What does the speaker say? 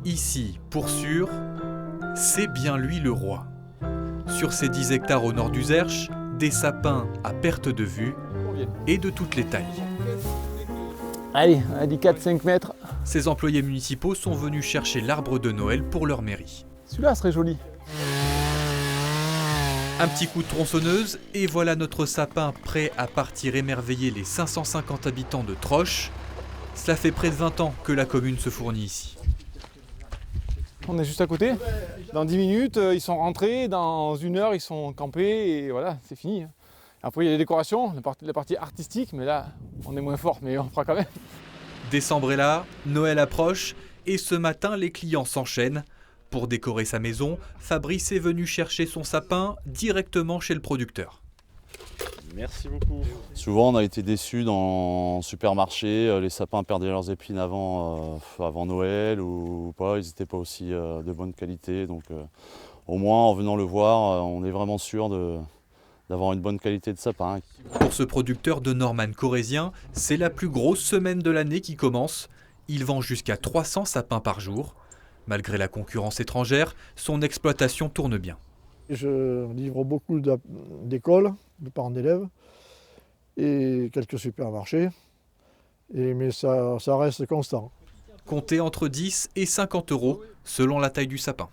Ici, pour sûr, c'est bien lui le roi. Sur ces 10 hectares au nord du Zerche, des sapins à perte de vue et de toutes les tailles. Allez, on a dit 4-5 mètres. Ces employés municipaux sont venus chercher l'arbre de Noël pour leur mairie. Celui-là serait joli. Un petit coup de tronçonneuse et voilà notre sapin prêt à partir émerveiller les 550 habitants de Troche. Cela fait près de 20 ans que la commune se fournit ici. On est juste à côté. Dans 10 minutes, ils sont rentrés. Dans 1 heure, ils sont campés. Et voilà, c'est fini. Après, il y a les décorations, la partie artistique. Mais là, on est moins fort, mais on fera quand même. Décembre est là, Noël approche et ce matin, les clients s'enchaînent. Pour décorer sa maison, Fabrice est venu chercher son sapin directement chez le producteur. Merci beaucoup. Souvent, on a été déçus dans le supermarché. Les sapins perdaient leurs épines avant Noël ou pas. Ils n'étaient pas aussi de bonne qualité. Donc, au moins, en venant le voir, on est vraiment sûr d'avoir une bonne qualité de sapin. Pour ce producteur de Norman corrézien, c'est la plus grosse semaine de l'année qui commence. Il vend jusqu'à 300 sapins par jour. Malgré la concurrence étrangère, son exploitation tourne bien. Je livre beaucoup d'écoles, de parents d'élèves, et quelques supermarchés, mais ça reste constant. Comptez entre 10 et 50 euros selon la taille du sapin.